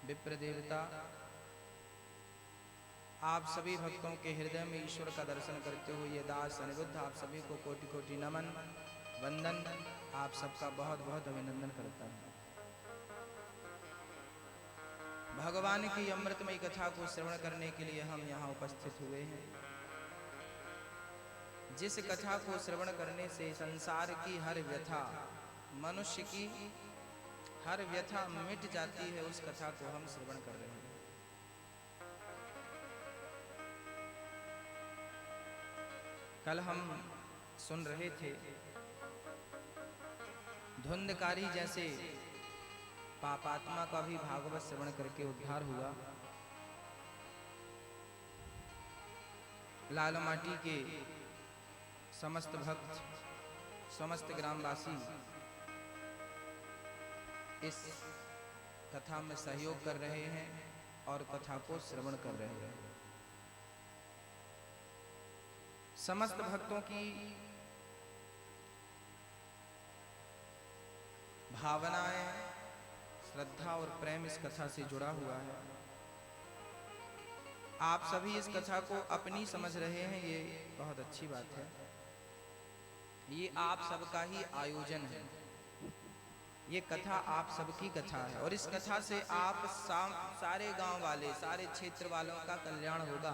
विप्र देवता, आप सभी भक्तों के हृदय में ईश्वर का दर्शन करते हुए ये दास अनिरुद्ध आप सभी को कोटि कोटि नमन वंदन, आप सबका बहुत बहुत अभिनंदन करता हूँ। भगवान की अमृतमयी कथा को श्रवण करने के लिए हम यहाँ उपस्थित हुए हैं। जिस कथा को श्रवण करने से संसार की हर व्यथा, मनुष्य की हर व्यथा मिट जाती है, उस कथा को हम श्रवण कर रहे हैं। कल हम सुन रहे थे धुंधकारी जैसे पापात्मा का भी भागवत श्रवण करके उद्धार हुआ। लाल माटी के समस्त भक्त, समस्त ग्रामवासी इस कथा में सहयोग कर रहे हैं और कथा को श्रवण कर रहे हैं। समस्त भक्तों की भावनाएं, श्रद्धा और प्रेम इस कथा से जुड़ा हुआ है। आप सभी इस कथा को अपनी समझ रहे हैं, ये बहुत अच्छी बात है। ये आप सबका ही आयोजन है, ये कथा आप सबकी कथा है और इस कथा से आप सारे गांव वाले, सारे क्षेत्र वालों का कल्याण होगा,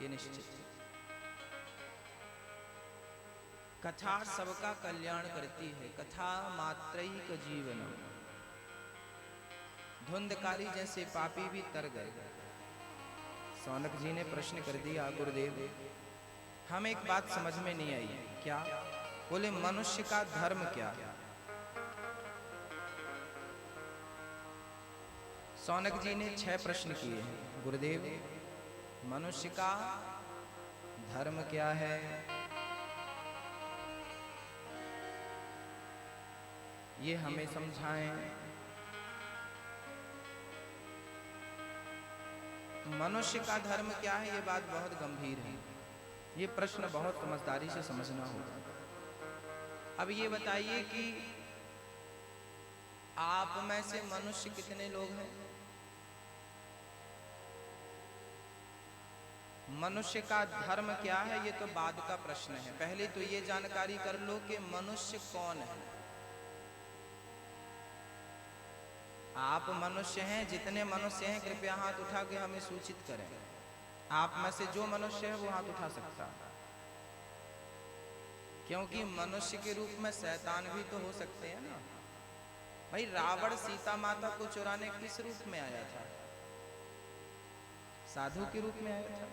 ये निश्चित है। कथा सबका कल्याण करती है, कथा मात्रैक जीवनम। धुंधकारी जैसे पापी भी तर गए। सौनक जी ने प्रश्न कर दिया, गुरुदेव हमें एक बात समझ में नहीं आई। क्या? बोले मनुष्य का धर्म क्या? सौनक जी ने 6 प्रश्न किए हैं। गुरुदेव मनुष्य का धर्म क्या है? ये हमें समझाएं। मनुष्य का धर्म क्या है, ये बात बहुत गंभीर है। ये प्रश्न बहुत समझदारी से समझना होगा। अब ये बताइए कि आप में से मनुष्य कितने लोग हैं? मनुष्य का धर्म क्या है, ये तो बाद का प्रश्न है। पहले तो ये जानकारी कर लो कि मनुष्य कौन है। आप मनुष्य हैं, जितने मनुष्य हैं कृपया हाथ उठा के हमें सूचित करें। आप में से जो मनुष्य है वो हाथ उठा सकता है, क्योंकि मनुष्य के रूप में शैतान भी तो हो सकते हैं ना। भाई रावण सीता माता को चुराने किस रूप में आया था? साधु के रूप में आया था।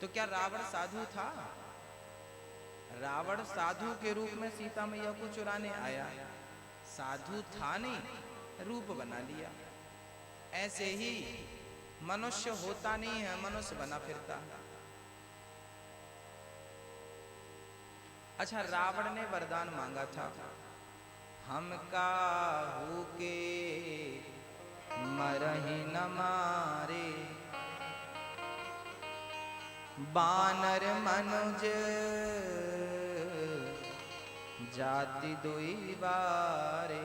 तो क्या रावण साधु था? रावण साधु के रूप में सीता मैया को चुराने आया, साधु था नहीं, रूप बना लिया। ऐसे ही मनुष्य होता नहीं है, मनुष्य बना फिरता है। अच्छा, रावण ने वरदान मांगा था, हम काहू के मरहि न मारे, बानर मनुज जाति दुई बारे।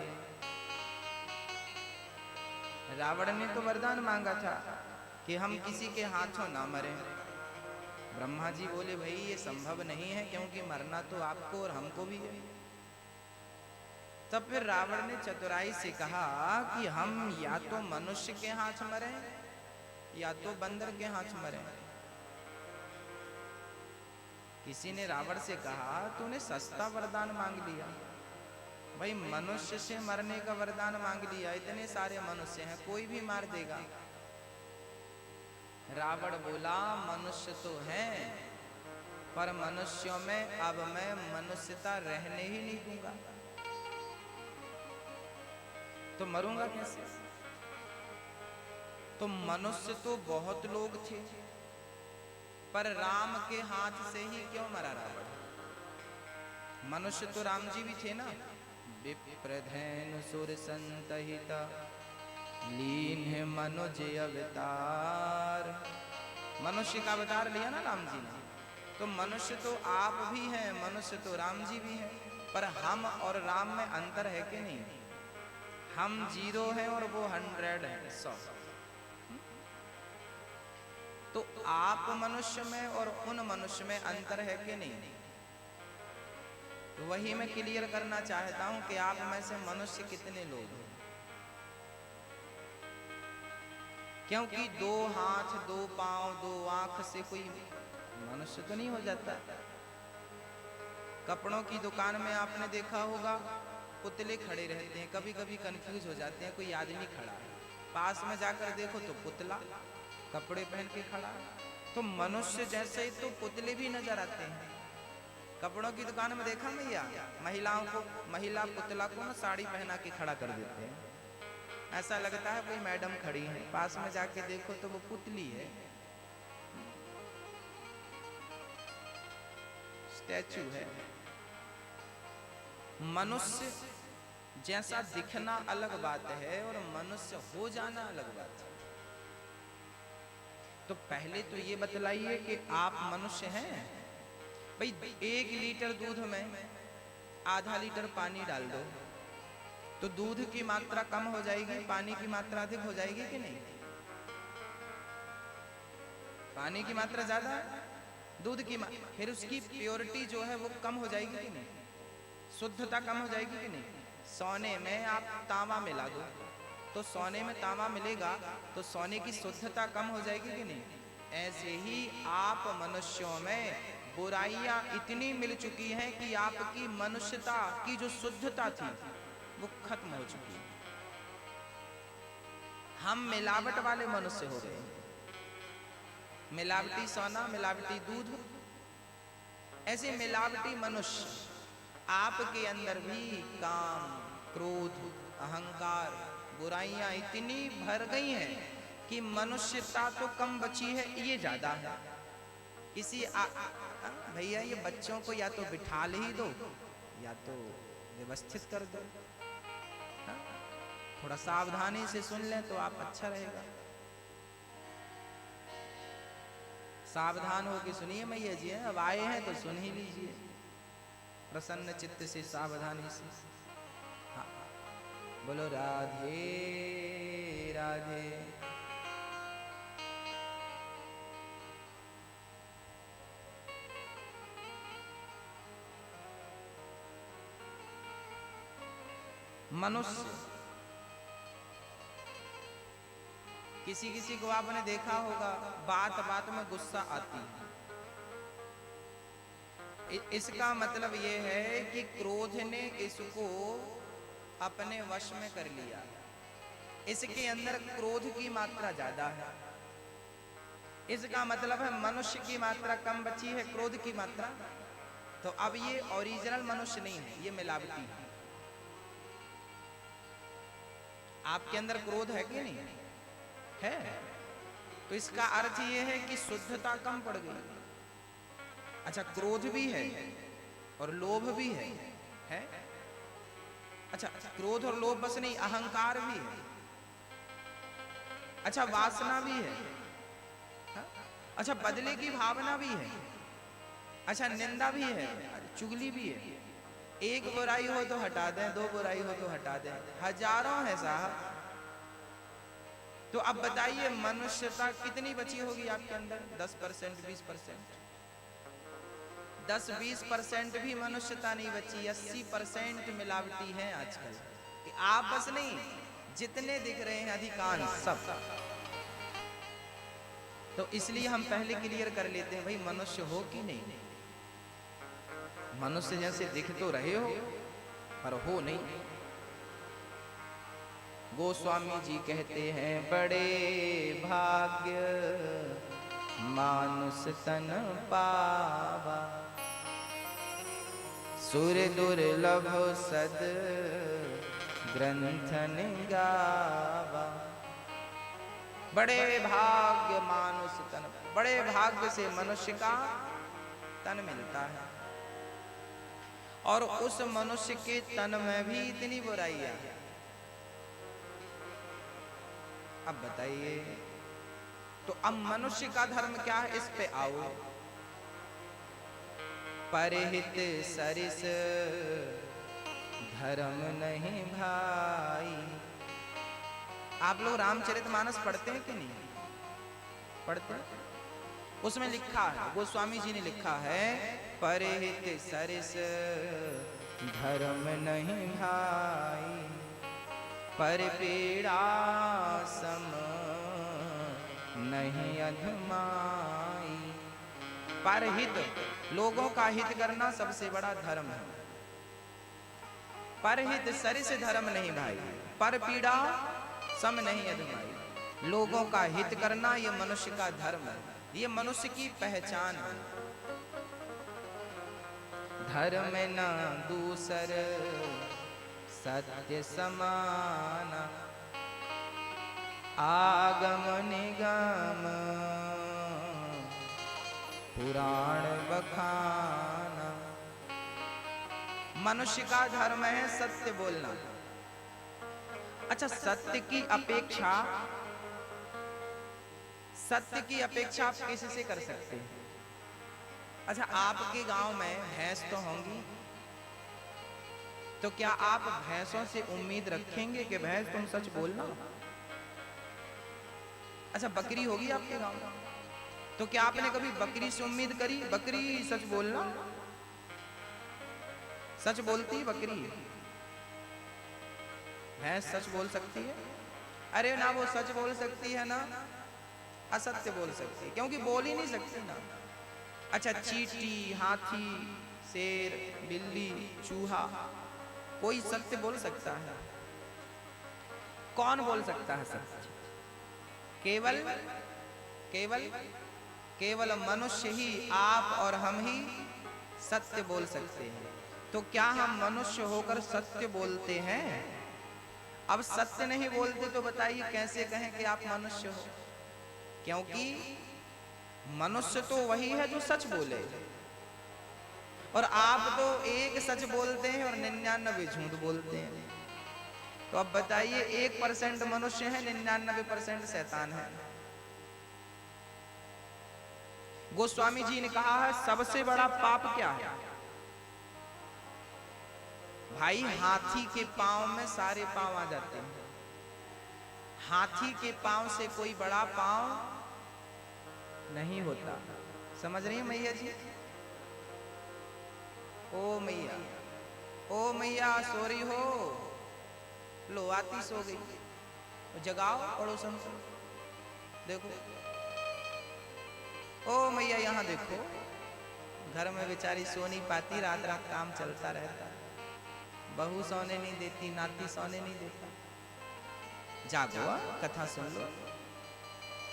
रावण ने तो वरदान मांगा था कि हम किसी के हाथों ना मरे। ब्रह्मा जी बोले भाई ये संभव नहीं है, क्योंकि मरना तो आपको और हमको भी है। तब फिर रावण ने चतुराई से कहा कि हम या तो मनुष्य के हाथ मरे या तो बंदर के हाथ मरे। किसी ने रावण से कहा तूने सस्ता वरदान मांग लिया। भाई मनुष्य से मरने का वरदान मांग लिया, इतने सारे मनुष्य हैं, कोई भी मार देगा। रावण बोला मनुष्य तो है, पर मनुष्यों में अब मैं मनुष्यता रहने ही नहीं दूंगा। तो मरूंगा कैसे? तो मनुष्य तो बहुत लोग थे, पर राम के हाथ से ही क्यों मरा रावण? मनुष्य तो राम जी भी थे ना। विप्रधैन सुर संतहित लीन मनुज अवतार। मनुष्य का अवतार लिया ना राम जी ने। तो मनुष्य तो आप भी हैं, मनुष्य तो राम जी भी हैं, पर हम और राम में अंतर है कि नहीं? हम 0 हैं और वो 100 है, 100। तो आप मनुष्य में और उन मनुष्य में अंतर है कि नहीं? तो वही मैं क्लियर करना चाहता हूं कि आप में से मनुष्य कितने लोग हैं। क्योंकि 2 हाथ, 2 पांव, 2 आंख से कोई मनुष्य तो नहीं हो जाता। कपड़ों की दुकान में आपने देखा होगा पुतले खड़े रहते हैं, कभी कभी कंफ्यूज हो जाते हैं, कोई आदमी खड़ा है, पास में जाकर देखो तो पुतला कपड़े पहन के खड़ा है। तो मनुष्य जैसे ही तो पुतले भी नजर आते हैं। कपड़ों की दुकान में देखा भैया, महिला पुतला को ना साड़ी पहना के खड़ा कर देते हैं, ऐसा लगता है कोई मैडम खड़ी है, पास में जाके देखो तो वो पुतली है, स्टैचू है। मनुष्य जैसा दिखना अलग बात है और मनुष्य हो जाना अलग बात है। तो पहले तो ये बतलाइए कि आप मनुष्य हैं? भाई 1 लीटर दूध में आधा लीटर पानी डाल दो तो दूध की मात्रा कम हो जाएगी, पानी की मात्रा अधिक हो जाएगी कि नहीं? पानी की मात्रा ज्यादा है, दूध की फिर उसकी प्योरिटी जो है वो कम हो जाएगी कि नहीं? शुद्धता कम हो जाएगी कि नहीं? सोने में आप तांबा मिला दो तो सोने में तांबा मिलेगा तो सोने की शुद्धता कम हो जाएगी कि नहीं? ऐसे ही आप मनुष्यों में बुराइयां इतनी मिल चुकी हैं कि आपकी मनुष्यता की जो शुद्धता थी वो खत्म हो चुकी है। हम मिलावट वाले मनुष्य हो गए, मिलावटी सोना, मिलावटी दूध, ऐसे मिलावटी मनुष्य। आपके अंदर भी काम, क्रोध, अहंकार, बुराइयां इतनी भर गई हैं कि मनुष्यता तो कम बची है, ये ज्यादा है। किसी भैया ये बच्चों को या तो बिठा ही दो या तो व्यवस्थित कर दो, थोड़ा सावधानी से सुन लें तो आप अच्छा रहेगा। सावधान होकर सुनिए मैया जी, अब आए हैं तो सुन ही लीजिए प्रसन्न चित्त से, सावधानी से। हाँ, बोलो राधे राधे। मनुष्य, किसी किसी को आपने देखा होगा बात बात में गुस्सा आती है। इसका मतलब यह है कि क्रोध ने इसको अपने वश में कर लिया, इसके अंदर क्रोध की मात्रा ज्यादा है। इसका मतलब है मनुष्य की मात्रा कम बची है, क्रोध की मात्रा। तो अब ये ओरिजिनल मनुष्य नहीं है, ये मिलावटी है। आपके अंदर क्रोध है कि नहीं है? तो इसका अर्थ ये है कि शुद्धता कम पड़ गई। अच्छा, क्रोध भी है और लोभ भी है? अच्छा, क्रोध और लोभ बस नहीं, अहंकार भी है। अच्छा, वासना भी है। अच्छा, बदले की भावना भी है। अच्छा, निंदा भी है, चुगली भी है। एक बुराई हो तो हटा दें, 2 बुराई हो तो हटा दें, हजारों है साहब। तो अब बताइए मनुष्यता कितनी बची होगी आपके अंदर? 10%, 20%? 10-20% भी मनुष्यता नहीं बची, 80% मिलावटी है आजकल। आप बस नहीं, जितने दिख रहे हैं अधिकांश सब। तो इसलिए हम पहले क्लियर कर लेते हैं, भाई मनुष्य हो कि नहीं? मनुष्य जैसे दिख तो रहे हो पर हो नहीं। गोस्वामी जी कहते हैं, बड़े भाग्य मानुष तन पावा, सुर दुर्लभ सद ग्रंथन गावा। बड़े भाग्य मानुष तन, बड़े भाग्य से मनुष्य का तन मिलता है, और उस मनुष्य के तन में भी इतनी बुराइयां हैं। अब बताइए, तो अब मनुष्य का धर्म क्या है? इस पे आओ। परहित सरिस धर्म नहीं भाई। आप लोग रामचरितमानस पढ़ते हैं कि नहीं पढ़ते? उसमें लिखा है, गोस्वामी जी ने लिखा है, परहित सरिस धर्म नहीं भाई, पर पीड़ा सम नहीं अधमाई। परहित, लोगों का हित करना सबसे बड़ा धर्म है। परहित सरिस धर्म नहीं भाई, पर पीड़ा सम नहीं अधमाई। लोगों का हित करना ये मनुष्य का धर्म है, ये मनुष्य की पहचान है। धर्म न दूसर सत्य समाना, आगम निगम पुराण बखाना। मनुष्य का धर्म है सत्य बोलना। अच्छा, सत्य की अपेक्षा आप किससे कर सकते हैं? अच्छा, आपके गांव में भैंस तो होंगी, तो क्या आप भैंसों से उम्मीद रखेंगे कि भैंस तुम सच बोलना? अच्छा, बकरी होगी आपके गांव में, तो क्या आपने कभी बकरी से उम्मीद करी बकरी सच बोलना? सच बोलती बकरी? भैंस सच बोल सकती है? अरे ना वो सच बोल सकती है ना असत्य बोल सकती है, क्योंकि बोल ही नहीं सकती ना। अच्छा, चींटी, हाथी, शेर, बिल्ली, चूहा, कोई सत्य बोल सकता है? कौन बोल सकता है सत्य? केवल मनुष्य ही, आप और हम ही सत्य बोल सकते हैं। तो क्या हम मनुष्य होकर सत्य बोलते हैं? अब सत्य नहीं बोलते तो बताइए कैसे कहें कि आप मनुष्य हो? क्योंकि मनुष्य तो वही है जो सच बोले, और आप तो एक सच बोलते हैं और 99 झूठ बोलते हैं। तो अब बताइए, 1% मनुष्य है, 99% शैतान है। गोस्वामी जी ने कहा है, सबसे बड़ा पाप क्या है भाई? हाथी के पांव में सारे पांव आ जाते हैं। हाथी के पांव से कोई बड़ा पांव नहीं होता। समझ रही है मैया जी? ओ मैया, ओ मैया, सो रही हो? लो, आती सो गई, तो जगाओ पड़ोसन को। देखो, ओ मैया यहाँ देखो, घर में बेचारी सो नहीं पाती, रात रात काम चलता रहता, बहू सोने नहीं देती, नाती सोने नहीं देता। जागो, कथा सुन लो,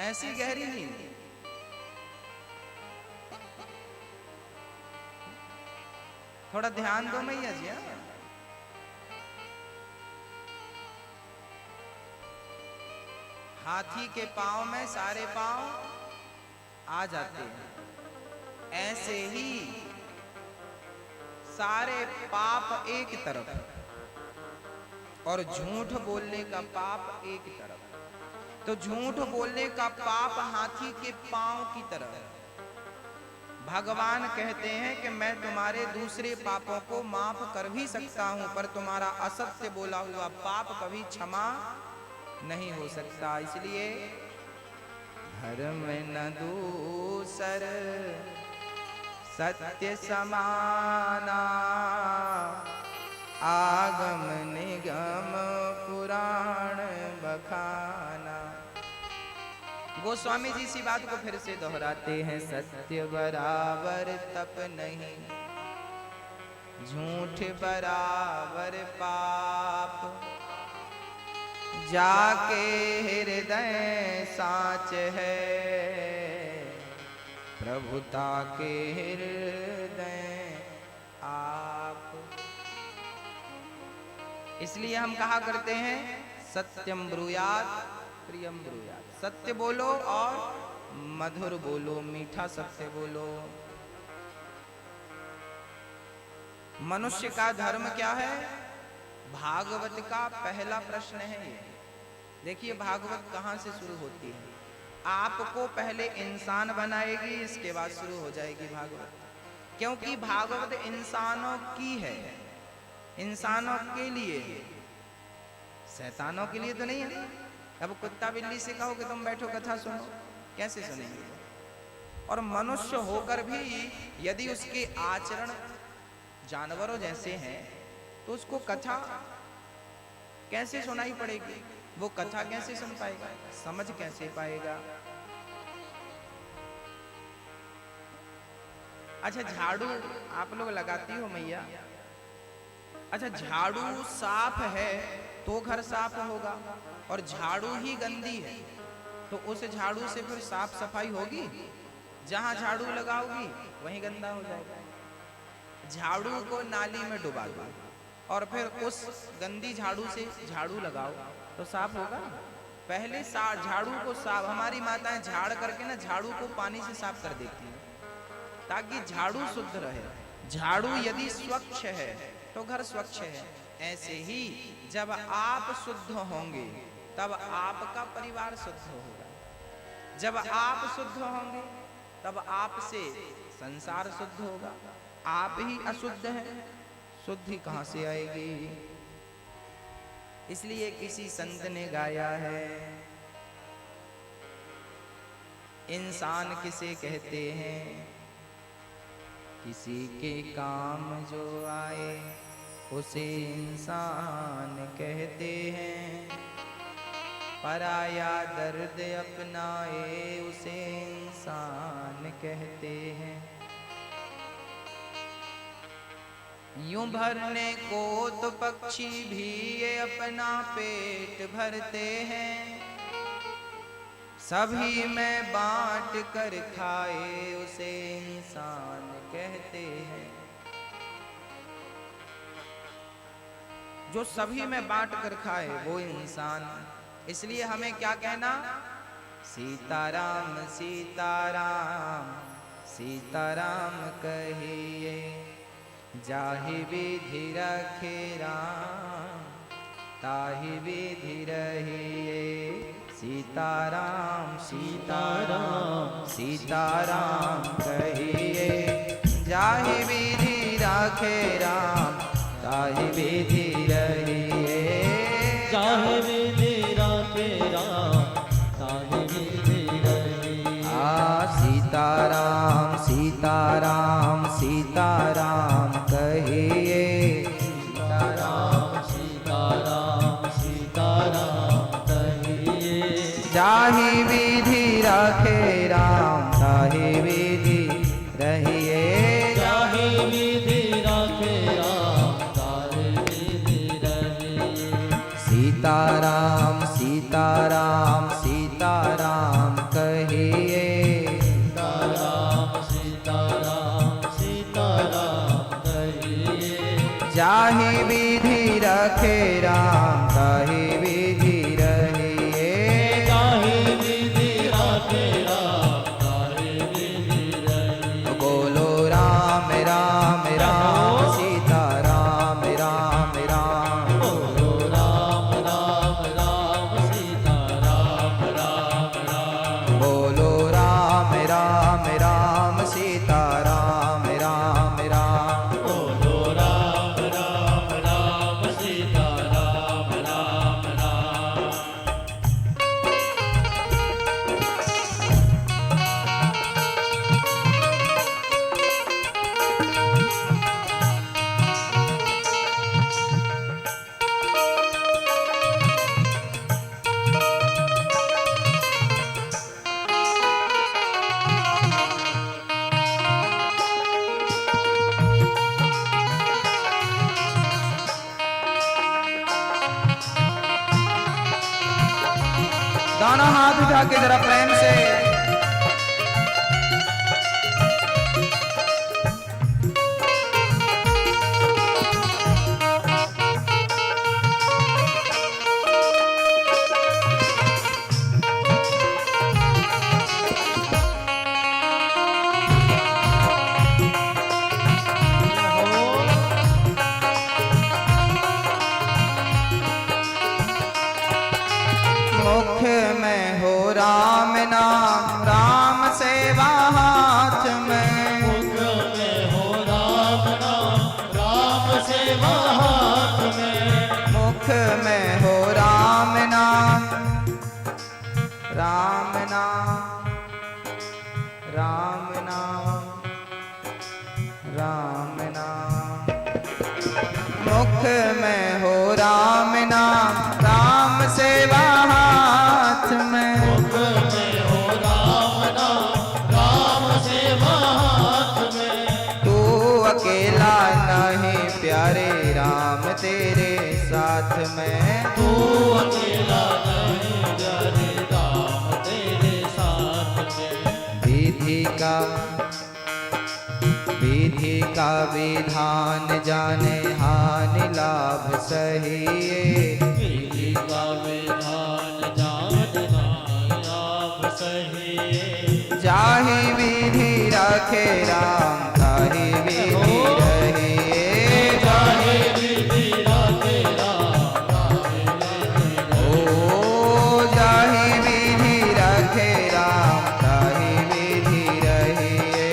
ऐसी गहरी नींद। थोड़ा ध्यान दो मैया जी। हाथी के पांव में सारे पांव आ जाते हैं, ऐसे ही सारे पाप एक तरफ और झूठ बोलने का पाप एक तरफ। तो झूठ बोलने का पाप हाथी के पांव की तरह। भगवान कहते हैं कि मैं तुम्हारे दूसरे पापों को माफ कर भी सकता हूं, पर तुम्हारा असत्य बोला हुआ पाप कभी क्षमा नहीं हो सकता। इसलिए धर्म न दूसर सत्य समाना, आगम निगम पुराण बखाना। गोस्वामी जी इसी बात को फिर से दोहराते हैं, सत्य बराबर तप नहीं, झूठ बराबर पाप, जाके हृदय साच है, प्रभुता के हृदय आप। इसलिए हम कहा करते हैं, सत्यम ब्रूयात प्रियम ब्रूयात। सत्य बोलो और मधुर बोलो, मीठा सत्य बोलो। मनुष्य का धर्म क्या है? भागवत का पहला प्रश्न है ये। देखिए भागवत कहां से शुरू होती है। आपको पहले इंसान बनाएगी, इसके बाद शुरू हो जाएगी भागवत। क्योंकि भागवत इंसानों की है, इंसानों के लिए, शैतानों के लिए तो नहीं है। अब कुत्ता बिल्ली से कहो कि तुम बैठो कथा सुनो, कैसे सुनेंगे? और मनुष्य होकर भी यदि उसके आचरण जानवरों जैसे हैं तो उसको कथा कैसे सुनाई पड़ेगी? वो कथा कैसे सुन पाएगा? समझ कैसे पाएगा? अच्छा, झाड़ू आप लोग लगाती हो मैया? अच्छा, झाड़ू साफ है तो घर साफ होगा, और झाड़ू ही गंदी है तो उस झाड़ू से फिर साफ सफाई होगी? जहां झाड़ू लगाओगी वहीं गंदा हो जाएगा। झाड़ू को नाली में डुबा दो और फिर उस गंदी झाड़ू से झाड़ू लगाओ तो साफ होगा? पहले झाड़ू को साफ, हमारी माताएं झाड़ करके ना झाड़ू को पानी से साफ कर देती हैं ताकि झाड़ू शुद्ध रहे। झाड़ू यदि स्वच्छ है तो घर स्वच्छ है। ऐसे ही जब आप शुद्ध होंगे तब आपका परिवार शुद्ध होगा। जब आप शुद्ध होंगे तब आपसे संसार शुद्ध होगा। आप ही अशुद्ध हैं, शुद्धि कहां से आएगी? इसलिए किसी संत ने गाया है, इंसान किसे कहते हैं? किसी के काम जो आए उसे इंसान कहते हैं। पराया दर्द अपनाए उसे इंसान कहते हैं। यूं भरने को तो पक्षी भी ये अपना पेट भरते हैं, सभी में बांट कर खाए उसे इंसान कहते हैं। जो सभी में बांट कर खाए वो इंसान। इसलिए हमें क्या कहना? सीताराम सीताराम सीताराम कहिए, जाहि विधि रखे राम ताहि विधि रहिए। सीताराम सीताराम सीताराम कहिए, जाहि विधि रखे राम ताहि विधि रहिए। जाहि विधि रखे राम ताहि विधि रहिए। सीताराम सीताराम सीताराम कहिए, सीताराम सीताराम सीताराम कहिए। जाहि विधि रखे राम ताहि विधि रहिए। जाहि विधि रखे राम ताहि विधि रहिए। सीताराम सीताराम सीताराम कहिए, सीताराम सीताराम सीताराम कहिए। जाहि विधि रखे राम ताहि विधि रहिए। जाहि विधि रखे राम ताहि विधि रहिए। बोलो राम राम राम सीता राम राम राम। बोलो राम राम राम सीता राम राम राम। बोलो राम राम राम सीता राम राम राम। बोलो राम राम राम सीता राम राम राम। दोनों हाथ उठा के जरा प्रेम से मुख में हो राम नाम राम सेवा हाथ में। मुख में हो राम नाम राम सेवा हाथ में। मुख में हो राम नाम राम नाम राम नाम राम नाम। मुख में हो राम नाम, राम सेवा हाथ में। मुख में हो राम नाम, राम सेवा हाथ में। तू अकेला नहीं प्यारे, राम तेरे साथ में। तू अकेला नहीं प्यारे, राम तेरे साथ में। विधि का विधान जाने, हानि लाभ सही। विधि का विधान जाने, हानि लाभ सही। जाहि विधि रखे राम, ताहि विधि रहिए। जाहि विधि रखे राम, ताहि विधि रहिए। ओ जाहि विधि रखे राम, ताहि विधि रहिए।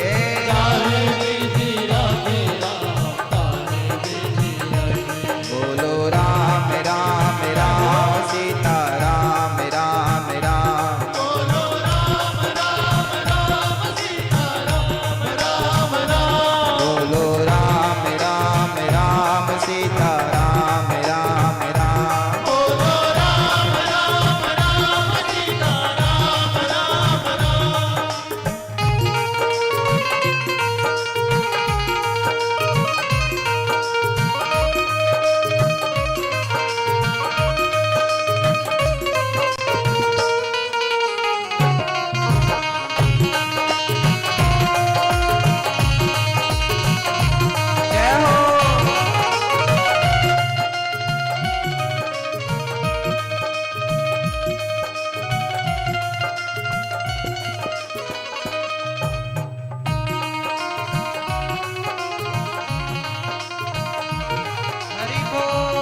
जाहि विधि रखे राम, ताहि विधि रहिए। बोलो राम राम राम, सीता राम राम राम। बोलो राम राम राम, सीता राम राम राम। बोलो राम राम राम, सीता राम राम राम। बोलो राम राम राम, सीता राम राम राम। जय हो। हरि बोल।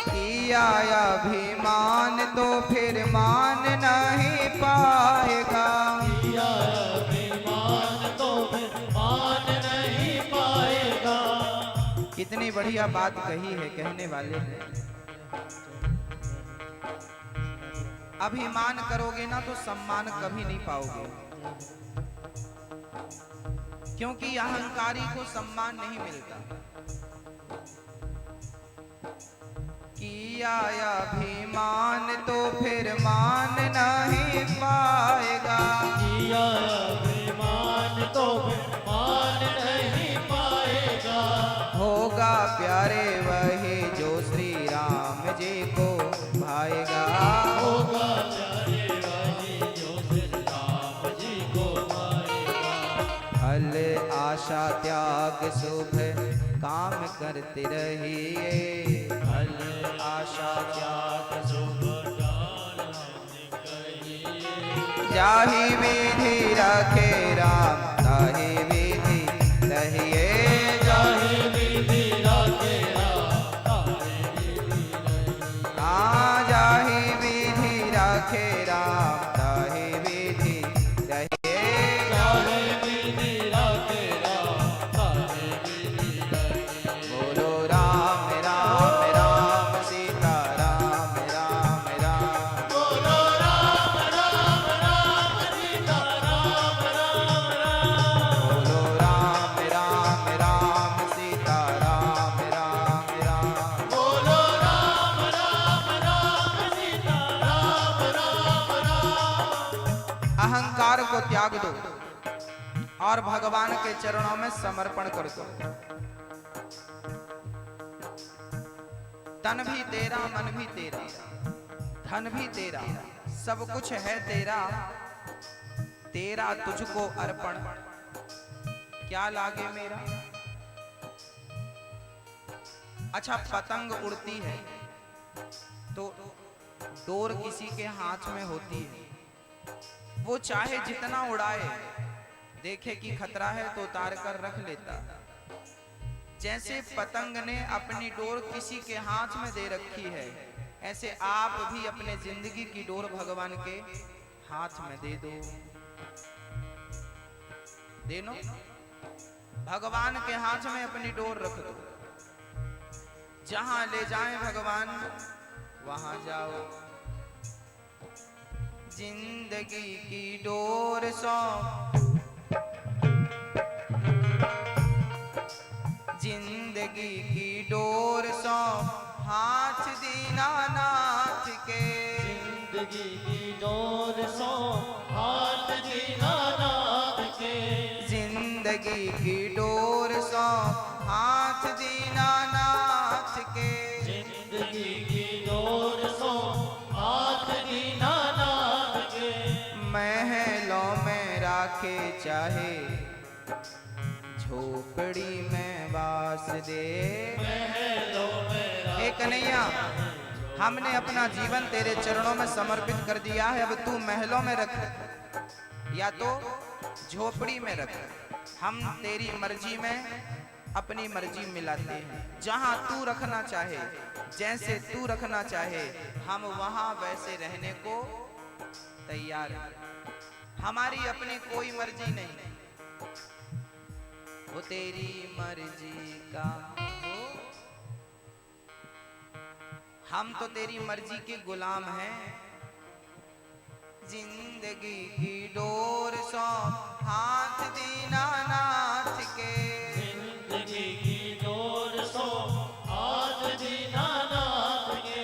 किया अभिमान तो फिर मान नहीं पाएगा। किया अभिमान तो फिर मान नहीं पाएगा। कितनी बढ़िया बात कही है कहने वाले ने। अभिमान करोगे ना तो सम्मान कभी नहीं पाओगे, क्योंकि अहंकारी को सम्मान नहीं मिलता। किया अभिमान तो फिर मान नहीं पाएगा। किया अभिमान तो फिर मान नहीं पाएगा। होगा प्यारे वही जो श्री राम जी को भाएगा। होगा प्यारे वही जो श्री राम जी को पाएगा। फल आशा त्याग शुभ काम करते रहिए। फल आशा त्याग शुभ जाहि विधि रखे राम, ताहि विधि रहिए। जाहि विधि रखे राम, ताहि विधि रहिए। हाँ जाहि विधि रखे राम, ताहि विधि रहिए। जाहि विधि रखे राम, ताहि विधि रहिए। बोलो राम राम राम, सीता राम राम राम। बोलो राम राम राम, सीता राम राम राम। बोलो राम राम राम, सीता राम राम राम। बोलो राम राम राम, सीता राम राम राम। अहंकार को त्याग दो और भगवान के चरणों में समर्पण कर दो। तन भी तेरा, मन भी तेरा, धन भी तेरा, सब कुछ है तेरा। तेरा तुझको अर्पण, क्या लागे मेरा। अच्छा, पतंग उड़ती है तो डोर किसी के हाथ में होती है। वो चाहे जितना उड़ाए, देखे कि खतरा है तो उतार कर रख लेता। जैसे पतंग ने अपनी डोर किसी के हाथ में दे रखी है, ऐसे आप भी अपने जिंदगी की डोर भगवान के हाथ में दे दो। देनो, भगवान के हाथ में अपनी डोर रख दो। जहां ले जाएं भगवान वहां जाओ। जिंदगी की डोर सौंप, जिंदगी की डोर सौंप हाथ दीनानाथ के। जिंदगी की डोर सौंप हाथ दीनानाथ के। जिंदगी की डोर सौंप हाथ दीनानाथ के। जिंदगी की डोर सौंप हाथ दीनानाथ के। महलों में राखे चाहे झोपड़ी में वास दे। महलों में हे कन्हैया, हमने अपना जीवन तेरे चरणों में समर्पित कर दिया है। अब तू महलों में रख या तो झोपड़ी में रख, हम तेरी मर्जी में अपनी मर्जी मिलाते हैं। जहां तू रखना चाहे, जैसे तू रखना चाहे, हम वहां वैसे रहने को तैयार हैं। हमारी अपनी कोई मर्जी नहीं, वो तेरी मर्जी का हो। हम तो तेरी मर्जी के गुलाम हैं। जिंदगी की डोर सौंप हाथ दीनानाथ के। जिंदगी की डोर सौंप हाथ दीनानाथ के।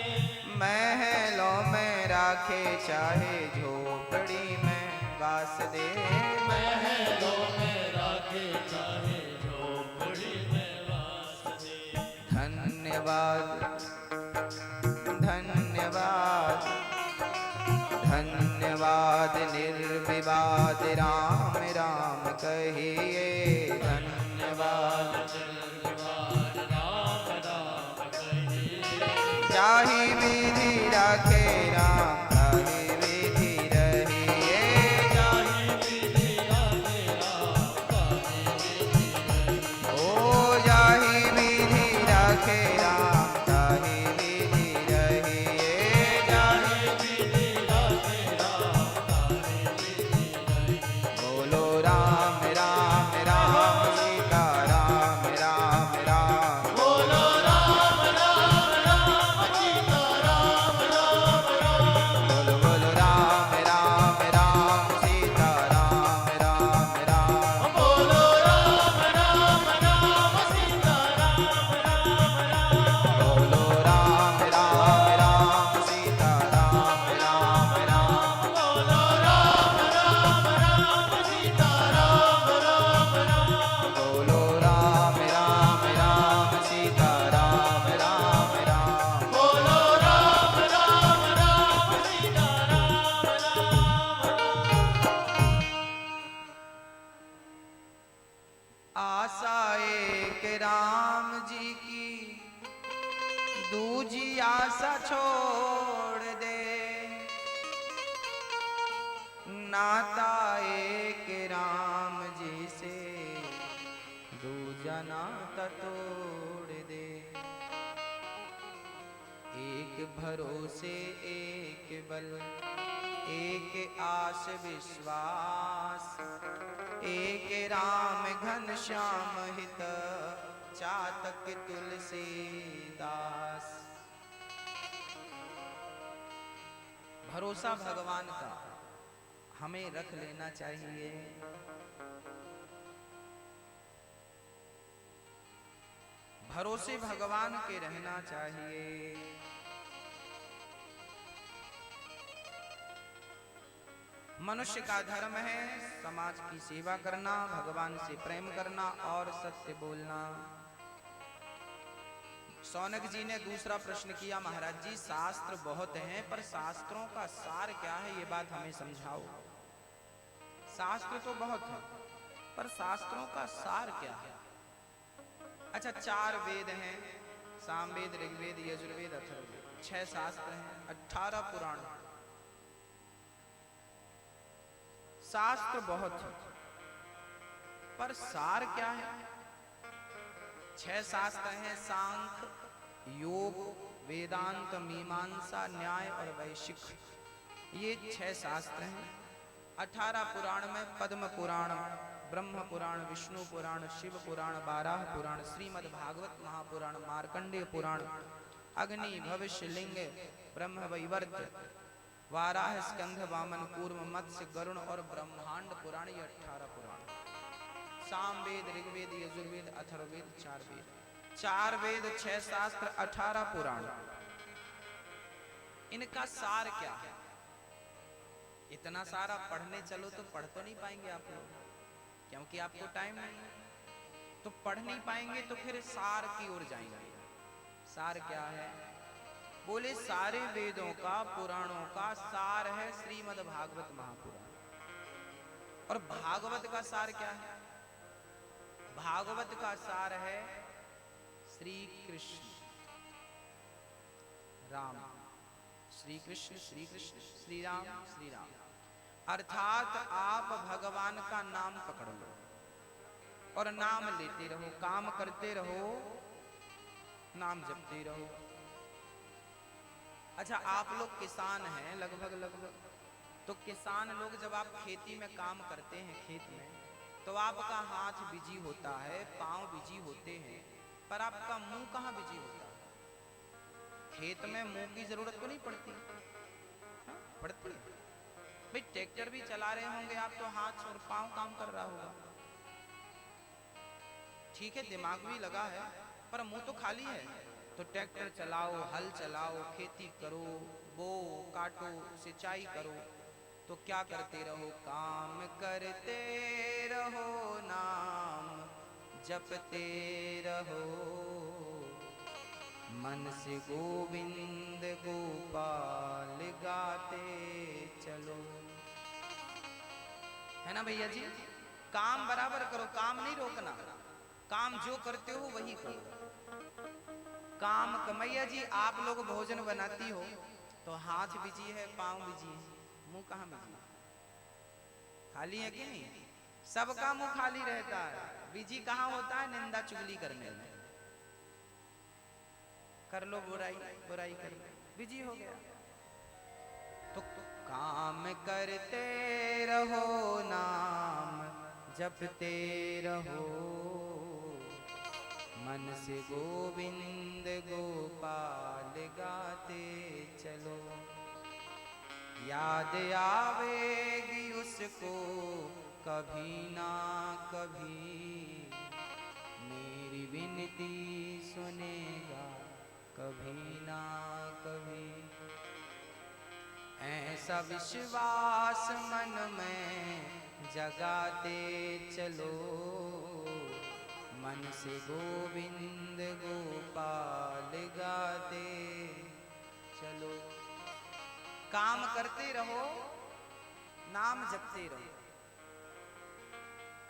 महलों में राखे चाहे झोपड़ी में वास दे। महलों में राखे चाहे झोपड़ी में वास दे। धन्यवाद धन्यवाद धन्यवाद निर्विवाद राम राम कहिए। धन्यवाद निर्विवाद राम राम कहिए। जाहि विधि राखे राम ताहि विधि रहिए। जाहि विधि राखे राम ताहि विधि रहिए। ओ जाहि विधि राखे राम ताहि विधि रहिए। जाहि विधि राखे राम ताहि विधि रहिए। बोलो राम राम राम सीता राम राम राम। बोलो राम राम राम सीता राम राम राम। बोलो बोलो राम राम राम सीता राम राम राम। बोलो राम राम राम सीता राम राम राम। बोलो राम राम राम सीता राम राम राम। बोलो राम राम राम सीता राम राम राम। बोलो राम राम राम सीता राम राम राम। बोलो राम राम राम सीता राम राम। आशा एक राम जी की, दूजी आशा छोड़ दे। नाता एक राम जी से, दूजा नाता तोड़ दे। एक भरोसे एक बल, एक आस विश्वास, एक राम घन श्याम हित, चातक तुलसीदास। भरोसा भगवान का हमें रख लेना चाहिए। भरोसे भगवान के रहना चाहिए। मनुष्य का धर्म है समाज की सेवा करना, भगवान से प्रेम करना और सत्य बोलना। सौनक जी ने दूसरा प्रश्न किया, महाराज जी शास्त्र बहुत हैं पर शास्त्रों का सार क्या है, ये बात हमें समझाओ। शास्त्र तो बहुत है पर शास्त्रों का सार क्या है। अच्छा, 4 वेद हैं, सामवेद, ऋग्वेद, यजुर्वेद, अथर्ववेद। 6 शास्त्र हैं, 18 पुराण। शास्त्र बहुत है पर सार क्या है। 6 शास्त्र हैं, सांख्य, योग, वेदांत, मीमांसा, न्याय और वैशिक। ये 6 शास्त्र हैं। 18 पुराण में पद्म पुराण, ब्रह्म पुराण, विष्णु पुराण, शिव पुराण, बाराह पुराण, श्रीमद् भागवत महापुराण, मार्कंडेय पुराण, अग्नि, भविष्य, लिंग, ब्रह्म वैवर्त, वाराह, स्कंध, वामन, कूर्म, मत्स्य, गरुण और ब्रह्मांड पुराण, ये 18 पुराण। सामवेद, ऋग्वेद, यजुर्वेद, अथर्ववेद, 4 वेद, 4 वेद, 6 शास्त्र, 18 पुराण। इनका सार क्या है? इतना सारा पढ़ने चलो तो पढ़ तो नहीं पाएंगे आप लोग, क्योंकि आपको टाइम नहीं है, तो पढ़ नहीं पाएंगे, तो फिर सार की ओर जाएंगे। सार क्या है? बोले सारे वेदों का, पुराणों का सार है श्रीमद् भागवत महापुराण। और भागवत का सार क्या है? भागवत का सार है श्री कृष्ण राम, श्री कृष्ण श्री कृष्ण, श्री राम श्री राम। अर्थात आप भगवान का नाम पकड़ लो और नाम लेते रहो, काम करते रहो, नाम जपते रहो। अच्छा, आप लोग किसान हैं लगभग, तो किसान लोग जब आप खेती में काम करते हैं, खेत में, तो आपका हाथ बिजी होता है, पांव बिजी होते हैं, पर आपका मुंह कहाँ बिजी होता है? खेत में मुंह की जरूरत तो नहीं पड़ती? हाँ, पड़ती है भाई। ट्रैक्टर भी चला रहे होंगे आप, तो हाथ और पांव काम कर रहा होगा, ठीक है, दिमाग भी लगा है, पर मुंह तो खाली है। तो ट्रैक्टर चलाओ, हल चलाओ, खेती करो, बो काटो, सिंचाई करो, तो क्या करते रहो? काम करते रहो, नाम जपते रहो, मन से गोविंद गोपाल गाते चलो। है ना भैया जी? काम बराबर करो, काम नहीं रोकना, काम जो करते हो वही करो। काम कमैया जी, आप लोग भोजन बनाती हो तो हाथ बिजी है, पांव बिजी है, मुंह कहाँ बिजी है? खाली है कि नहीं? सबका मुंह खाली रहता है, बिजी कहाँ होता है? निंदा चुगली करने में। कर लो बुराई, बुराई कर लो, बिजी हो गया। तो काम करते रहो, नाम जपते रहो, मन से गोविंद गोपाल गाते चलो। याद आवेगी उसको कभी ना कभी, मेरी विनती सुनेगा कभी ना कभी। ऐसा विश्वास मन में जगाते चलो, मन से गोविंद गोपाल गाते चलो। काम करते रहो, नाम जपते रहो,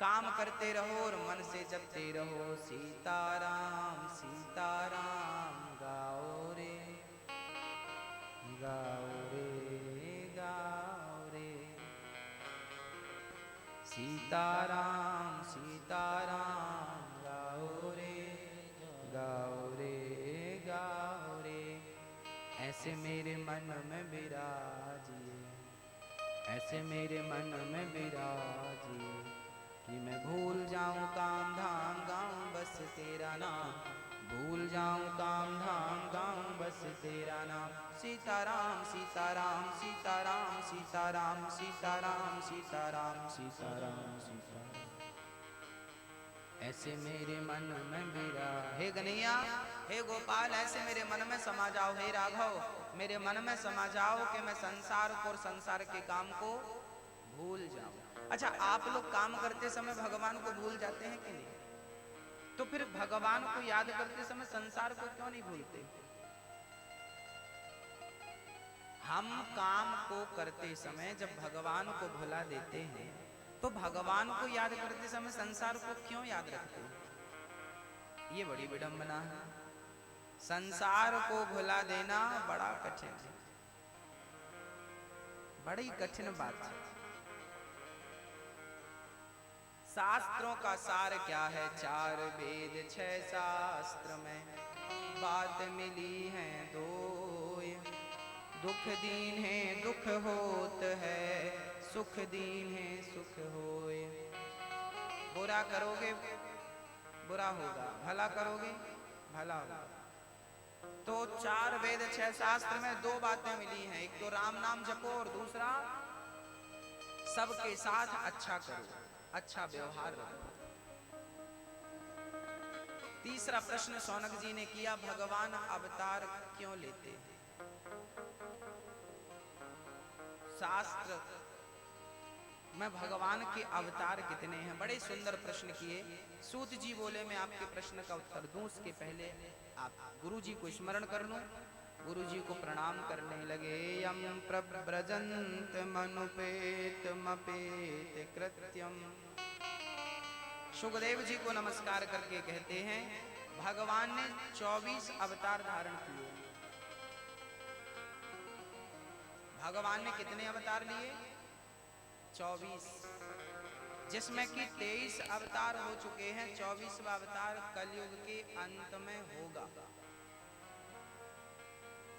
काम करते रहो और मन से जपते रहो। सीताराम सीताराम गाओ रे, गाओ रे, गाओ रे। सीताराम सीताराम गाओ रे, गाओ रे, गाओ रे। ऐसे मेरे मन में विराजिए, ऐसे मेरे मन में विराजिए, कि मैं भूल जाऊं काम धाम गाऊं बस तेरा नाम, भूल जाऊं काम धाम गाऊं बस तेरा नाम। सीताराम सीताराम सीताराम सीताराम सीताराम सीताराम सीताराम सीताराम। ऐसे मेरे मन में विरा, हे गनैया, हे गोपाल, ऐसे मेरे मन में समा जाओ, हे राघव, मेरे मन में समा जाओ कि मैं संसार को और संसार के काम को भूल जाऊं। अच्छा, आप लोग काम करते समय भगवान को भूल जाते हैं कि नहीं? तो फिर भगवान को याद करते समय संसार को क्यों नहीं भूलते? हम काम को करते समय जब भगवान को भुला देते हैं, तो भगवान को याद करते समय संसार को क्यों याद रखते हैं? ये बड़ी विडंबना है। संसार को भुला देना बड़ा कठिन है, बड़ी कठिन बात है। शास्त्रों का सार क्या है? 4 वेद 6 शास्त्र में बात मिली है दो, दुख दीन है दुख होत है, सुख दीन है सुख होए। बुरा करोगे बुरा होगा, भला करोगे भला होगा। तो 4 वेद 6 शास्त्र में 2 बातें मिली हैं, एक तो राम नाम जपो और दूसरा सबके साथ अच्छा करो, अच्छा व्यवहार रखो। तीसरा प्रश्न शौनक जी ने किया, भगवान अवतार क्यों लेते हैं? शास्त्र में भगवान के अवतार कितने हैं? बड़े सुंदर प्रश्न किए। सूत जी बोले मैं आपके प्रश्न का उत्तर दूं उसके पहले आप गुरु जी को स्मरण कर लो। गुरु जी को प्रणाम करने लगे। यम प्रव्रजंत मनुपेत मपेत कृत्यम। सुखदेव जी को नमस्कार करके कहते हैं भगवान ने 24 अवतार धारण किए। भगवान ने कितने अवतार लिए? 24, जिसमें कि 23 अवतार हो चुके हैं। 24वां अवतार कलयुग के अंत में होगा।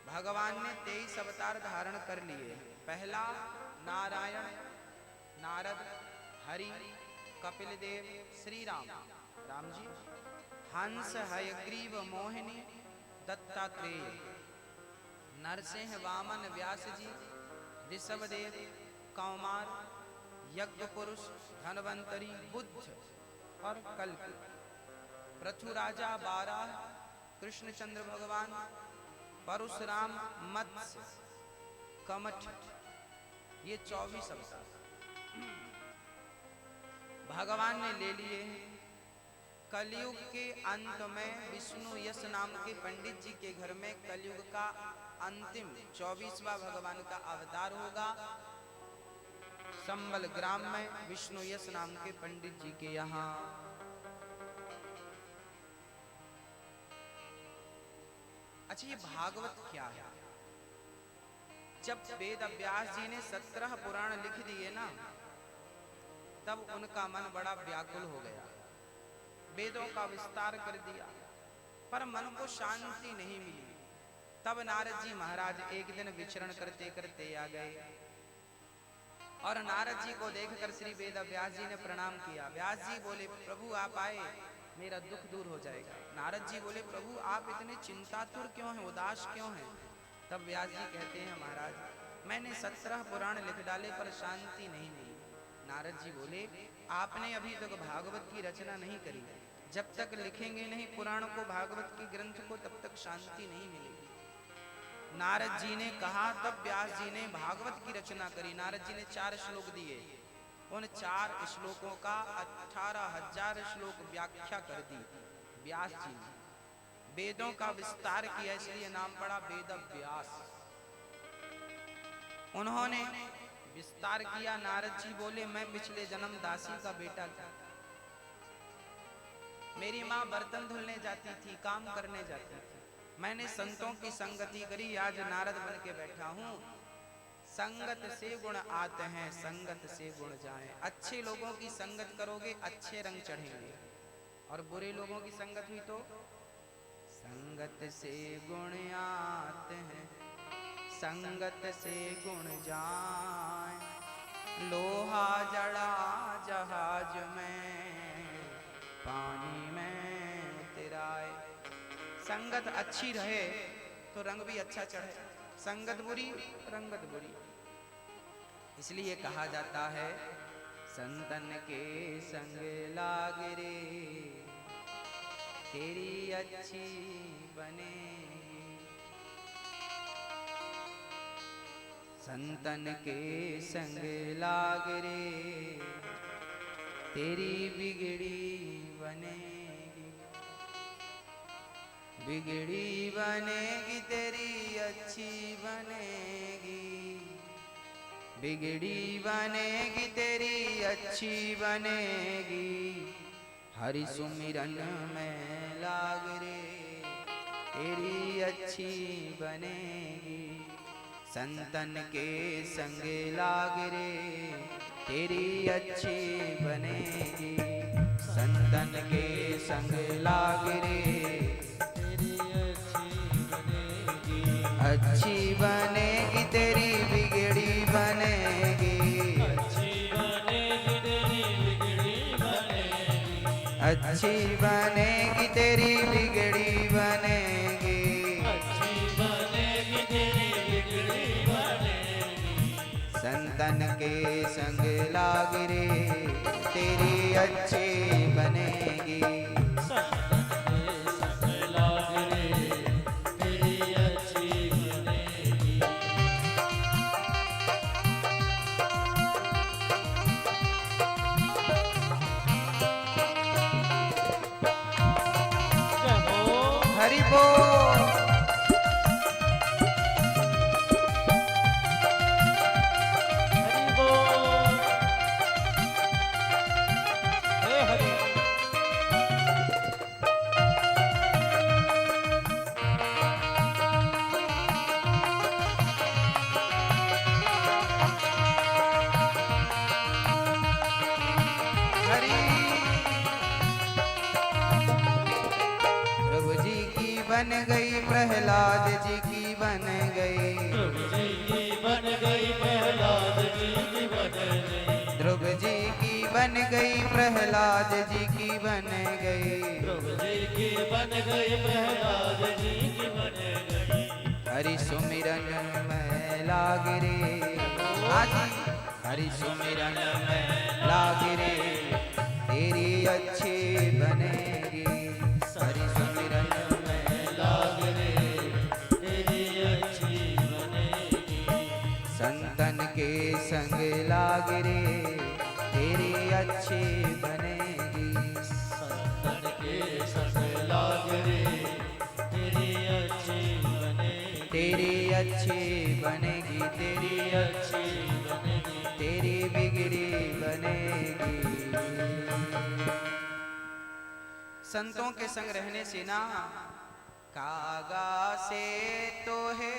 भगवान ने 23 अवतार धारण कर लिए। पहला नारायण, नारद, हरि, कपिल देव, श्री राम, राम जी, हंस, हयग्रीव, मोहिनी, दत्तात्रेय, नरसिंह, वामन, व्यास जी, ऋषभदेव, कौमार, यज्ञ पुरुष, धनवंतरी, बुद्ध और कल्कि, पृथु राजा, बारह, कृष्णचंद्र भगवान, परशुराम, मत्स्य, कमठ, ये 24 अवतार भगवान ने ले लिए। कलयुग के अंत में विष्णु यश नाम के पंडित जी के घर में कलयुग का अंतिम 24वां भगवान का अवतार होगा। संबल ग्राम में विष्णु यश नाम के पंडित जी के यहाँ। अच्छा, ये भागवत क्या है? जब वेद व्यास जी ने 17 पुराण लिख दिए ना, तब उनका मन बड़ा व्याकुल हो गया। वेदों का विस्तार कर दिया, पर मन को शांति नहीं मिली। तब नारद जी महाराज एक दिन विचरण करते करते आ गए और नारद जी को देखकर श्री वेद व्यास जी ने प्रणाम किया। व्यास जी बोले प्रभु आप आए, मेरा दुख दूर हो जाएगा। नारद जी बोले प्रभु आप इतने चिंतातुर क्यों हैं, उदास क्यों हैं? तब व्यास जी कहते हैं महाराज मैंने 17 पुराण लिख डाले पर शांति नहीं मिली। नारद जी बोले आपने अभी तक भागवत की रचना नहीं करी, जब तक लिखेंगे नहीं पुराण को, भागवत के ग्रंथ को, तब तक शांति नहीं मिलेगी। नारद जी ने कहा, तब व्यास जी ने भागवत की रचना करी। नारद जी ने 4 श्लोक दिए। उन 4 श्लोकों का 18,000 श्लोक व्याख्या कर दी व्यास जी ने। वेदों का विस्तार किया, इसलिए नाम पड़ा वेद व्यास। उन्होंने विस्तार किया। नारद जी बोले मैं पिछले जन्म दासी का बेटा था। मेरी माँ बर्तन धुलने जाती थी, काम करने जाती थी। मैंने संतों की संगति करी, आज नारद बन के बैठा हूँ। संगत से गुण आते हैं, संगत से गुण जाएं। अच्छे लोगों की संगत करोगे अच्छे रंग चढ़ेंगे, और बुरे लोगों की संगत हुई तो संगत से गुण आते हैं, संगत से गुण जाएं। लोहा जड़ा जहाज में, पानी में उतराए। संगत अच्छी रहे तो रंग भी अच्छा चढ़े, संगत बुरी रंगत बुरी। इसलिए कहा जाता है संतन के संग लाग रे, तेरी अच्छी बनेगी। संतन के संग लाग रे, तेरी बिगड़ी बनेगी। बिगड़ी बनेगी तेरी अच्छी बनेगी, बिगड़ी बनेगी तेरी अच्छी बनेगी। हरि सुमिरन में लाग रे, तेरी अच्छी बनेगी। संतन के संग लाग रे, तेरी अच्छी बनेगी। संतन के संग लाग रे, तेरी अच्छी बनेगी। अच्छी बनेगी तेरी बिगड़ी बनेगी, अच्छी बनेगी तेरी बिगड़ी बनेगी। अच्छी बनेगी तेरी बिगड़ी बनेगी। संतन के संग लाग रे तेरी अच्छी बनेगी। हरि बोल। प्रभु जी की बन गई, प्रहलाद जी की बन गई, बन गई प्रहलाद जी की बन गई, ध्रुव जी की बन गई, प्रहलाद जी की बन गई, ध्रुव जी की बन गई प्रहलाद जी की बन गई। हरि सुमिरन में लाग रे, आज हरि सुमिरन में लाग रे तेरी अच्छी बनेगी। हरि सुमिरन में लाग रे तेरी अच्छी बनेगी, संतन के संग लाग रे तेरी अच्छी बनेगी। संतन के संग लाग रे तेरी अच्छी बनेगी, तेरी अच्छी बनेगी, तेरी अच्छी बनेगी, तेरी बिगड़ी बनेगी। संतों के संग रहने से ना कागा से तो है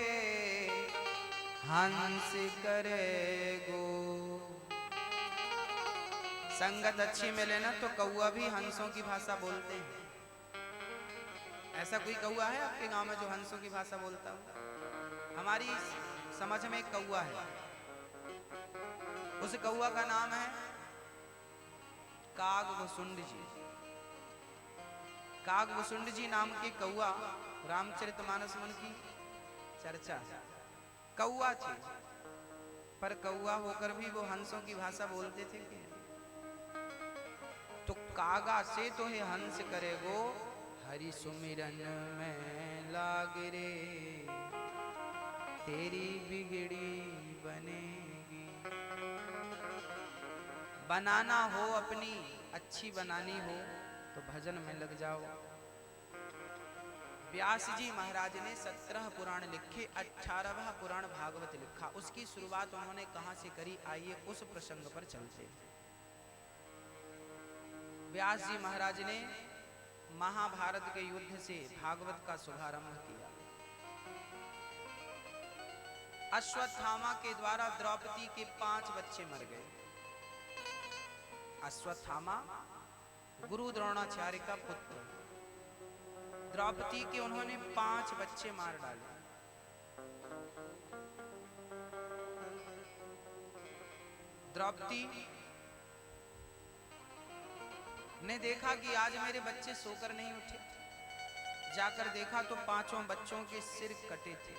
हंस करेगो। संगत अच्छी मिले ना तो कौआ भी हंसों की भाषा बोलते हैं। ऐसा कोई कौआ है आपके गांव में जो हंसों की भाषा बोलता हो? हमारी समझ में एक कौआ है, उस कौआ का नाम है कागभुसुंड जी। कागभुसुंड जी नाम के कौआ रामचरितमानस मन की चर्चा। कौआ थे पर कौआ होकर भी वो हंसों की भाषा बोलते थे क्या? तो कागा से तो है हंस करेगो, हरि सुमिरन में लाग रे तेरी बिगड़ी बनेगी। बनाना हो अपनी अच्छी बनानी हो तो भजन में लग जाओ। व्यास जी महाराज ने 17 पुराण लिखे, 18वां पुराण भागवत लिखा। उसकी शुरुआत उन्होंने कहां से करी, आइए उस प्रसंग पर चलते हैं। व्यास जी महाराज ने महाभारत के युद्ध से भागवत का शुभारंभ किया। अश्वत्थामा के द्वारा द्रौपदी के 5 बच्चे मर गए। अश्वत्थामा गुरु द्रोणाचार्य का पुत्र, द्रौपदी के उन्होंने 5 बच्चे मार डाले। द्रौपदी ने देखा कि आज मेरे बच्चे सोकर नहीं उठे। जाकर देखा तो 5 बच्चों के सिर कटे थे।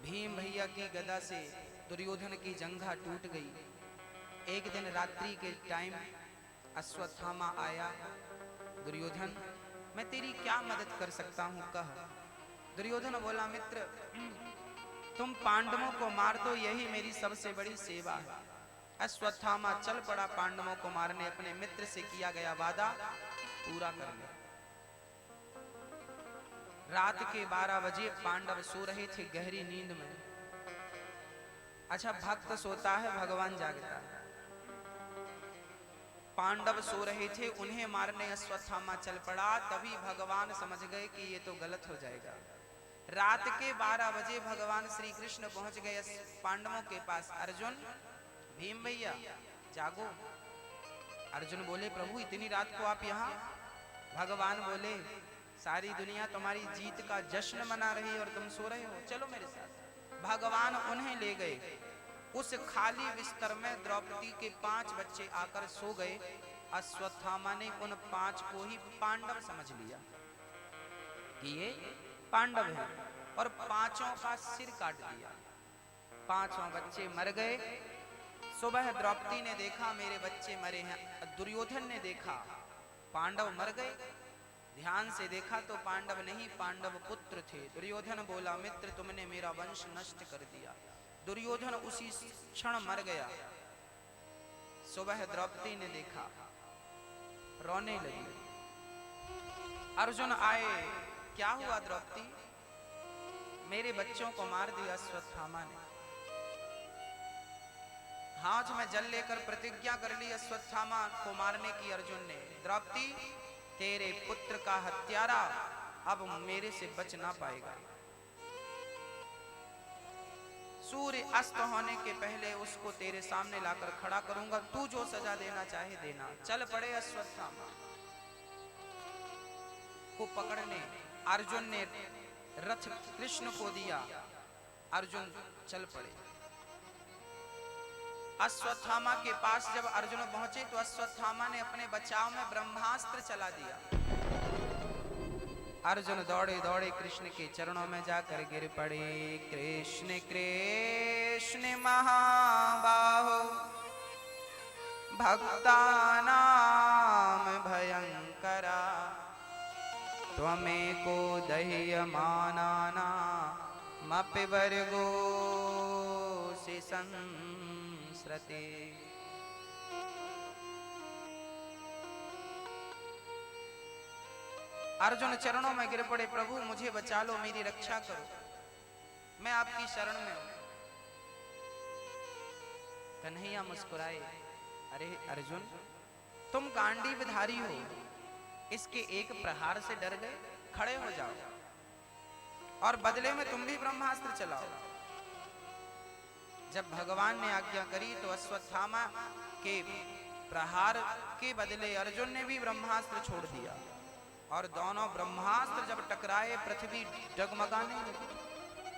भीम भैया की गदा से दुर्योधन की जंघा टूट गई। एक दिन रात्रि के टाइम अश्वत्थामा आया, दुर्योधन मैं तेरी क्या मदद कर सकता हूं, कह। दुर्योधन बोला, मित्र तुम पांडवों को मार दो, यही मेरी सबसे बड़ी सेवा है। अश्वत्थामा चल पड़ा पांडवों को मारने। अपने मित्र से किया गया वादा पूरा कर ले। रात के 12 बजे पांडव सो रहे थे गहरी नींद में। अच्छा, भक्त सोता है, भगवान जागता है। पांडव सो रहे थे, उन्हें मारने अश्वत्थामा चल पड़ा। तभी भगवान समझ गए कि ये तो गलत हो जाएगा। रात के 12 बजे भगवान श्री कृष्ण पहुंच गए पांडवों के पास। अर्जुन, भीम भैया जागो। अर्जुन बोले, प्रभु इतनी रात को आप यहाँ? भगवान बोले, सारी दुनिया तुम्हारी जीत का जश्न मना रही है और तुम सो रहे हो, चलो मेरे साथ। भगवान उन्हें ले गए। उस खाली बिस्तर में द्रौपदी के 5 बच्चे आकर सो गए। अश्वत्थामा ने उन 5 को ही पांडव समझ लिया कि ये पांडव हैं और 5 का सिर काट दिया। पांचों बच्चे मर गए। सुबह द्रौपदी ने देखा मेरे बच्चे मरे हैं। दुर्योधन ने देखा पांडव मर गए। ध्यान से देखा तो पांडव नहीं, पांडव पुत्र थे। दुर्योधन बोला, मित्र तुमने मेरा वंश नष्ट कर दिया। दुर्योधन उसी क्षण मर गया। सुबह द्रौपदी ने देखा, रोने लगी। अर्जुन आए, क्या हुआ द्रौपदी? मेरे बच्चों को मार दिया अश्वत्थामा ने। हाथ में जल लेकर प्रतिज्ञा कर ली अश्वत्थामा को मारने की अर्जुन ने। द्रौपदी, तेरे पुत्र का हत्यारा अब मेरे से बच ना पाएगा। सूर्य अस्त होने के पहले उसको तेरे सामने लाकर खड़ा करूंगा। तू जो सजा देना चाहे देना। चल पड़े अश्वत्थामा को पकड़ने। अर्जुन ने रथ कृष्ण को दिया। अर्जुन चल पड़े। अश्वत्थामा के पास जब अर्जुन पहुंचे तो अश्वत्थामा ने अपने बचाव में ब्रह्मास्त्र चला दिया। अर्जुन दौड़े दौड़े कृष्ण के चरणों में जाकर गिर पड़े। कृष्ण कृष्ण महाबाहो भक्तानां भयंकरा त्वमेको दह्यमानानामपि वर्गोऽसि संस्रते। अर्जुन चरणों में गिर पड़े, प्रभु मुझे बचा लो, मेरी रक्षा करो, मैं आपकी शरण में हूं। कन्हैया मुस्कुराए, अरे अर्जुन तुम गांडीवधारी हो, इसके एक प्रहार से डर गए? खड़े हो जाओ और बदले में तुम भी ब्रह्मास्त्र चलाओ। जब भगवान ने आज्ञा करी तो अश्वत्थामा के प्रहार के बदले अर्जुन ने भी ब्रह्मास्त्र छोड़ दिया और दोनों ब्रह्मास्त्र जब टकराए पृथ्वी डगमगाने लगी।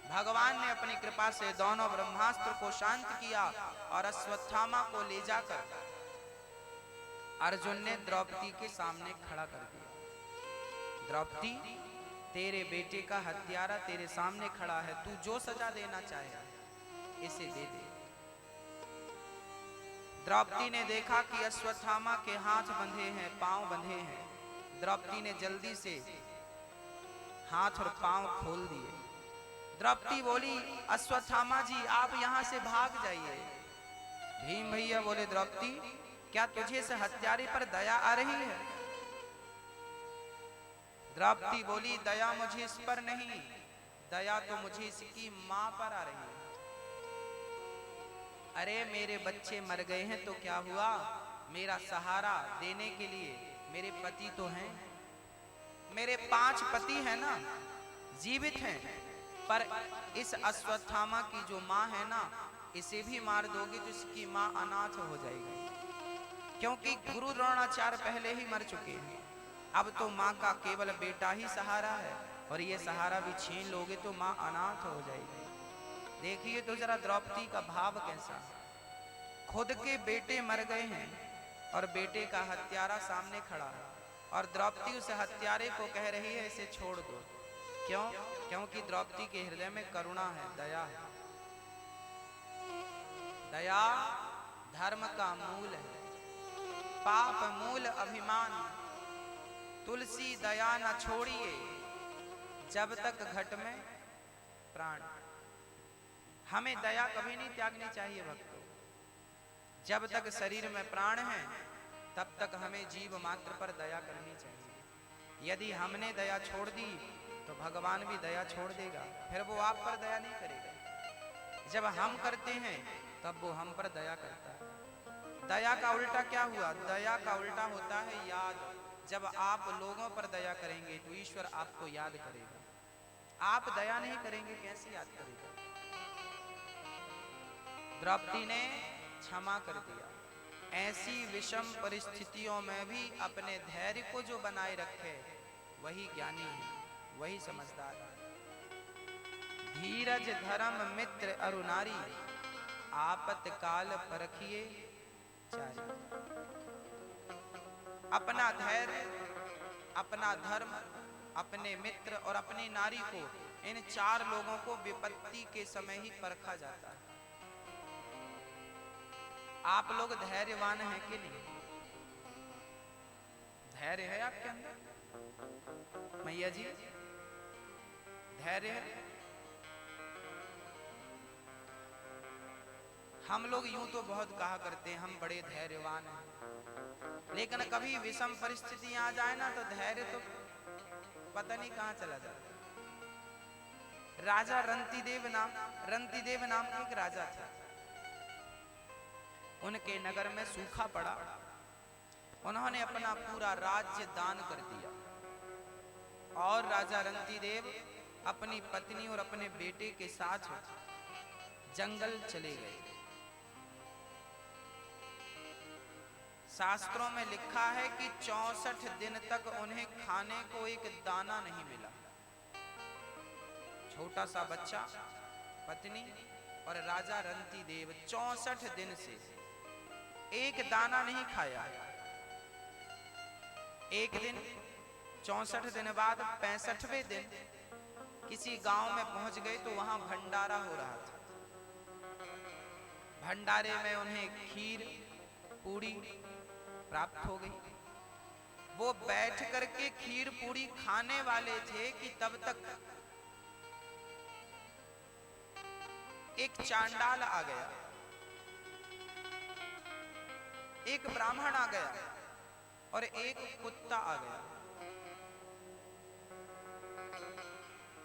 भगवान ने अपनी कृपा से दोनों ब्रह्मास्त्र को शांत किया और अश्वत्थामा को ले जाकर अर्जुन ने द्रौपदी के सामने खड़ा कर दिया। द्रौपदी, तेरे बेटे का हत्यारा तेरे सामने खड़ा है, तू जो सजा देना चाहे इसे दे दे। द्रौपदी ने देखा कि अश्वत्थामा के हाथ बंधे हैं, पांव बंधे हैं। द्रौपदी ने जल्दी से हाथ और पांव खोल दिए। द्रौपदी बोली, अश्वत्थामा जी आप यहां से भाग जाइए। भीम भैया बोले, द्रौपदी क्या तुझे इस हत्यारे पर दया आ रही है? द्रौपदी बोली, दया मुझे इस पर नहीं, दया तो मुझे इसकी मां पर आ रही है। अरे मेरे बच्चे मर गए हैं तो क्या हुआ, मेरा सहारा देने के लिए मेरे पति तो हैं, मेरे 5 पति हैं ना, जीवित हैं। पर इस अश्वत्थामा की जो मां है ना, इसे भी मार दोगे तो इसकी मां अनाथ हो जाएगी, क्योंकि गुरु द्रोणाचार्य पहले ही मर चुके हैं। अब तो मां का केवल बेटा ही सहारा है और ये सहारा भी छीन लोगे तो मां अनाथ हो जाएगी। देखिए तो जरा द्रौपदी का भाव कैसा है। खुद के बेटे मर गए हैं और बेटे का हत्यारा सामने खड़ा है और द्रौपदी उस हत्यारे को कह रही है इसे छोड़ दो। क्यों? क्योंकि द्रौपदी के हृदय में करुणा है, दया है। दया धर्म का मूल है, पाप मूल अभिमान। तुलसी दया न छोड़िए जब तक घट में प्राण। हमें दया कभी नहीं त्यागनी चाहिए भक्तों। जब तक शरीर में प्राण है तब तक हमें जीव मात्र पर दया करनी चाहिए। यदि हमने दया छोड़ दी तो भगवान भी दया छोड़ देगा, फिर वो आप पर दया नहीं करेगा। जब हम करते हैं तब वो हम पर दया करता है। दया का उल्टा क्या हुआ? दया का उल्टा होता है याद। जब आप लोगों पर दया करेंगे तो ईश्वर आपको याद करेगा। आप दया नहीं करेंगे कैसे याद करेगा? द्रौपदी ने क्षमा कर दिया। ऐसी विषम परिस्थितियों में भी अपने धैर्य को जो बनाए रखे वही ज्ञानी है, वही समझदार है। धीरज धर्म मित्र अरु नारी, आपतकाल परखिए चारी। अपना धैर्य, अपना धर्म, अपने मित्र और अपनी नारी को, इन 4 लोगों को विपत्ति के समय ही परखा जाता है। आप लोग धैर्यवान हैं कि नहीं? धैर्य है आपके अंदर? मैया जी, धैर्य है? हम लोग यूं तो बहुत कहा करते हैं हम बड़े धैर्यवान हैं, लेकिन कभी विषम परिस्थितियां आ जाए ना तो धैर्य तो पता नहीं कहां चला जाता। राजा रंतिदेव नाम के एक राजा था। उनके नगर में सूखा पड़ा, उन्होंने अपना पूरा राज्य दान कर दिया और राजा रंतिदेव अपनी पत्नी और अपने बेटे के साथ जंगल चले गए। शास्त्रों में लिखा है कि 64 दिन तक उन्हें खाने को एक दाना नहीं मिला। छोटा सा बच्चा, पत्नी और राजा रंतिदेव 64 दिन से एक दाना नहीं खाया। एक दिन 64 दिन बाद 65वें दिन किसी गांव में पहुंच गए तो वहां भंडारा हो रहा था। भंडारे में उन्हें खीर पूड़ी प्राप्त हो गई। वो बैठ करके खीर पूड़ी खाने वाले थे कि तब तक एक चांडाल आ गया, एक ब्राह्मण आ गया और एक कुत्ता आ गया।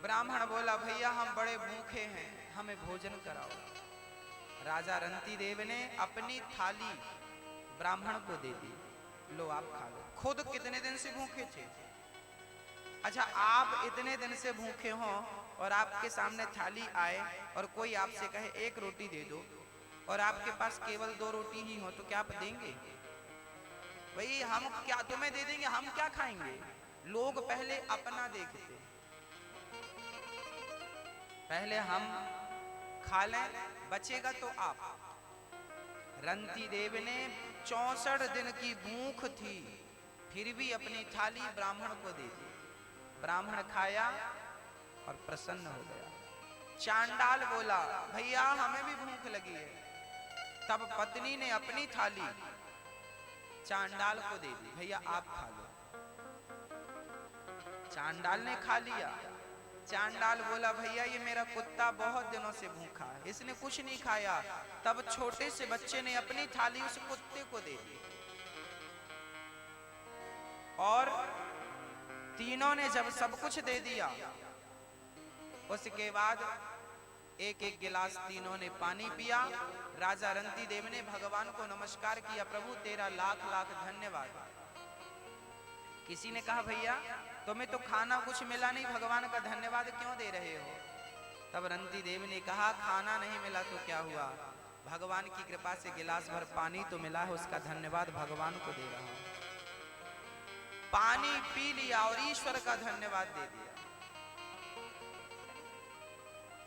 ब्राह्मण बोला, भैया हम बड़े भूखे हैं, हमें भोजन कराओ। राजा रंतिदेव ने अपनी थाली ब्राह्मण को दे दी, लो आप खा लो। खुद कितने दिन से भूखे थे? अच्छा, आप इतने दिन से भूखे हो और आपके सामने थाली आए और कोई आपसे कहे एक रोटी दे दो और आपके पास केवल 2 रोटी ही हो तो क्या आप देंगे? भाई हम क्या तुम्हें दे देंगे, हम क्या खाएंगे? लोग पहले अपना देखते, पहले हम खा लें, बचेगा तो आप। रंतिदेव ने 64 दिन की भूख थी फिर भी अपनी थाली ब्राह्मण को दे दी। ब्राह्मण खाया और प्रसन्न हो गया। चांडाल बोला, भैया हमें भी भूख लगी है। तब पत्नी ने अपनी थाली चांडाल को दे दी, भैया आप खा लो। चांडाल ने खा लिया। चांडाल बोला, भैया ये मेरा कुत्ता बहुत दिनों से भूखा है, इसने कुछ नहीं खाया। तब छोटे से बच्चे ने अपनी थाली उस कुत्ते को दे दी और तीनों ने जब सब कुछ दे दिया उसके बाद एक एक गिलास तीनों ने पानी पिया। राजा रंतिदेव ने भगवान को नमस्कार किया, प्रभु तेरा लाख लाख धन्यवाद। किसी ने कहा, भैया तुम्हें तो खाना कुछ मिला नहीं, भगवान का धन्यवाद क्यों दे रहे हो? तब रंतिदेव ने कहा, खाना नहीं मिला तो क्या हुआ, भगवान की कृपा से गिलास भर पानी तो मिला है, उसका धन्यवाद भगवान को दे रहा हूं। पानी पी लिया और ईश्वर का धन्यवाद दे दिया।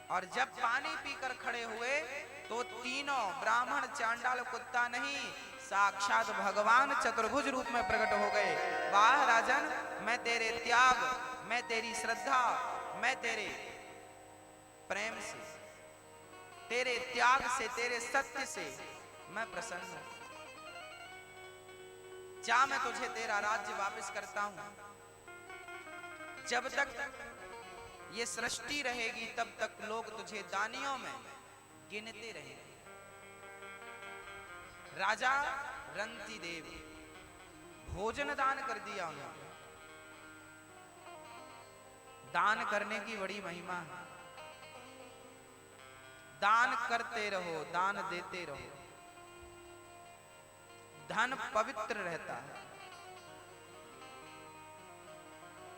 और जब पानी पीकर खड़े हुए तो तीनों, ब्राह्मण, चांडाल, कुत्ता नहीं, साक्षात भगवान चतुर्भुज रूप में प्रकट हो गए। वाह राजन, मैं तेरे त्याग, मैं तेरी श्रद्धा, मैं तेरे प्रेम से, तेरे त्याग से, तेरे सत्य से मैं प्रसन्न हूं। जा मैं तुझे तेरा राज्य वापस करता हूं। जब तक ये सृष्टि रहेगी तब तक लोग तुझे दानियों में गिनते रहेंगे। राजा रंतिदेव भोजन दान कर दिया उन्होंने। दान करने की बड़ी महिमा है। दान करते रहो, दान देते रहो, धन पवित्र रहता है।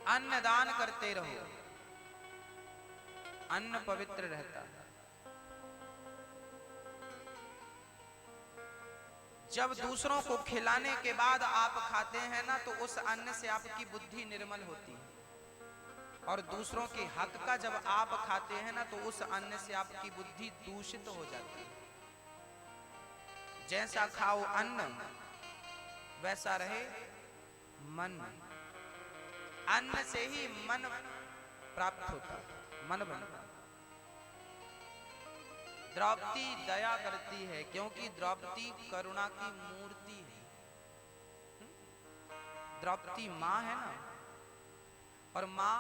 अन्न दान करते रहो, अन्न पवित्र रहता है। जब दूसरों को खिलाने के बाद आप खाते हैं ना तो उस अन्न से आपकी बुद्धि निर्मल होती है, और दूसरों के हक का जब आप खाते हैं ना तो उस अन्न से आपकी बुद्धि दूषित हो जाती है। जैसा खाओ अन्न वैसा रहे मन। अन्न से ही मन प्राप्त होता है, मन बनता है। द्रौपदी दया करती है क्योंकि द्रौपदी करुणा की मूर्ति है। द्रौपदी मां है ना, और मां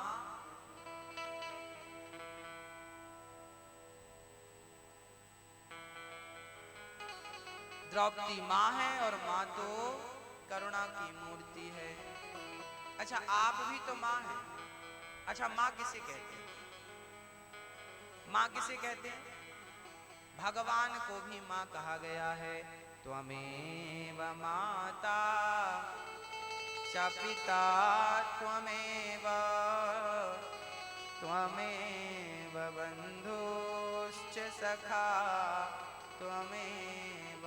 द्रौपदी मां है और मां तो करुणा की मूर्ति है। अच्छा, आप भी तो मां हैं। अच्छा, मां किसे कहते हैं? मां किसे कहते हैं? भगवान को भी मां कहा गया है। त्वमेव माता च पिता त्वमेव, त्वमेव बन्धुश्च सखा त्वमेव,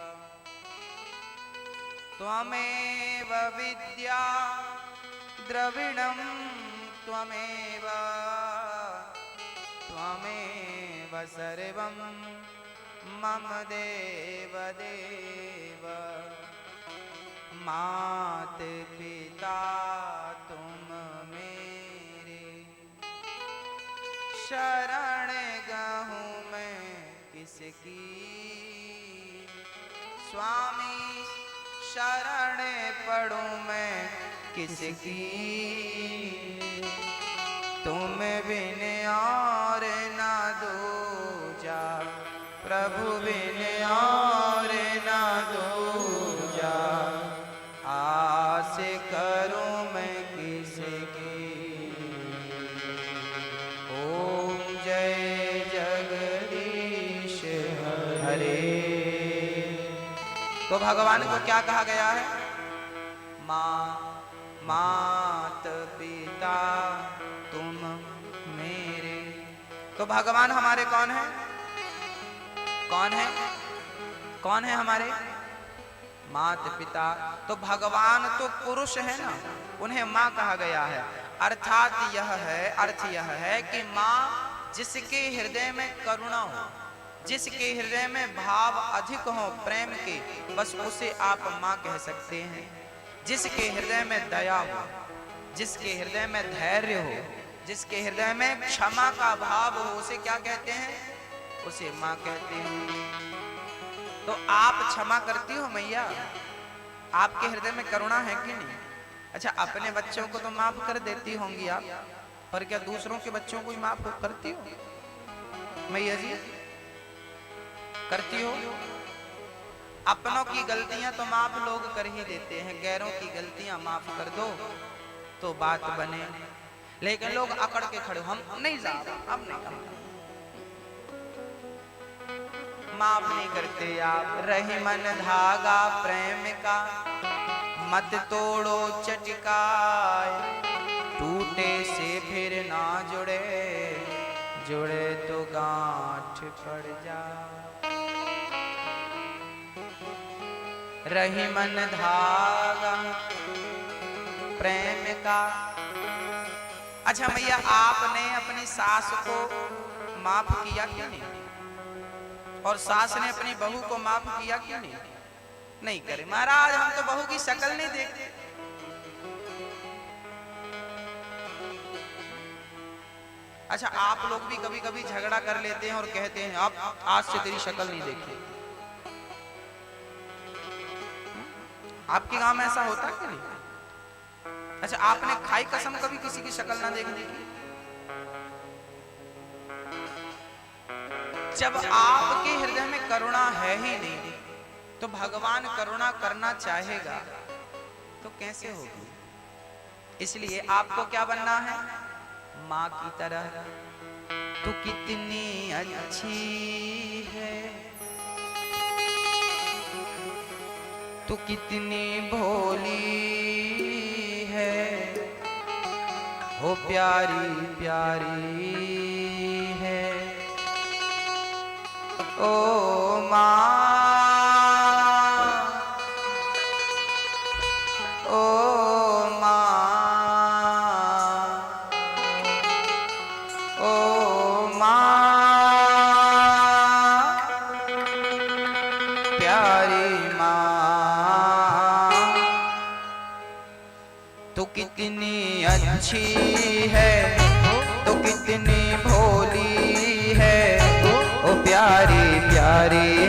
त्वमेव विद्या द्रविणं त्वमेव, त्वमेव सर्वं मम देव देव। मात पिता तुम मेरे, शरण गहूँ मैं किसकी, स्वामी शरण पढ़ूं मैं किसकी। तुम बिन और ना दूजा, प्रभु बिन और ना दूजा। आस करूं मैं किसकी। ओम जय जगदीश हरे। तो भगवान को क्या कहा गया है? मात पिता तुम मेरे। तो भगवान हमारे कौन है? कौन है? कौन है हमारे? मात पिता। तो भगवान तो पुरुष है ना, उन्हें मां कहा गया है। अर्थात अर्थ यह है कि मां जिसके हृदय में करुणा हो, जिसके हृदय में भाव अधिक हो प्रेम के, बस उसे आप मां कह सकते हैं। जिसके हृदय में दया हो, जिसके हृदय में धैर्य हो, जिसके हृदय में क्षमा का भाव हो, उसे क्या कहते हैं? उसे मां कहते हैं। तो आप क्षमा करती हो मैया? आपके हृदय में करुणा है कि नहीं? अच्छा, अपने बच्चों को तो माफ कर देती होंगी आप, पर क्या दूसरों के बच्चों को माफ करती हो मैया जी? करती हो? अपनों की गलतियां तो माफ लोग कर ही देते हैं, गैरों की गलतियां माफ कर दो तो बात बने। लेकिन लोग अकड़ के खड़े, हम नहीं साहब, हम नहीं, माफ नहीं करते आप। रही मन धागा प्रेम का, मत तोड़ो चटकाए। टूटे से फिर ना जुड़े, जुड़े तो गांठ पड़ जाए। रही मन धागा प्रेम का। अच्छा मैया, आपने अपनी सास को माफ किया क्यों नहीं? और सास ने अपनी बहू को माफ किया क्यों नहीं? नहीं करे महाराज, हम तो बहू की शक्ल नहीं देखते। अच्छा, आप लोग भी कभी कभी झगड़ा कर लेते हैं और कहते हैं अब आज से तेरी शक्ल नहीं देखी। आपके गांव में ऐसा होता है कि नहीं? अच्छा, आपने खाई कसम कभी किसी की शक्ल ना देखने की? जब आपके हृदय में करुणा है ही नहीं, तो भगवान करुणा करना चाहेगा तो कैसे होगी? इसलिए आपको क्या बनना है? माँ की तरह। तू कितनी अच्छी है, तू कितनी भोली है, हो प्यारी प्यारी है। ओ माँ, ओ माँ, ओ माँ, प्यारी माँ, तू कितनी अच्छी है, तू कितनी भोली है, ओ प्यारी प्यारी हरि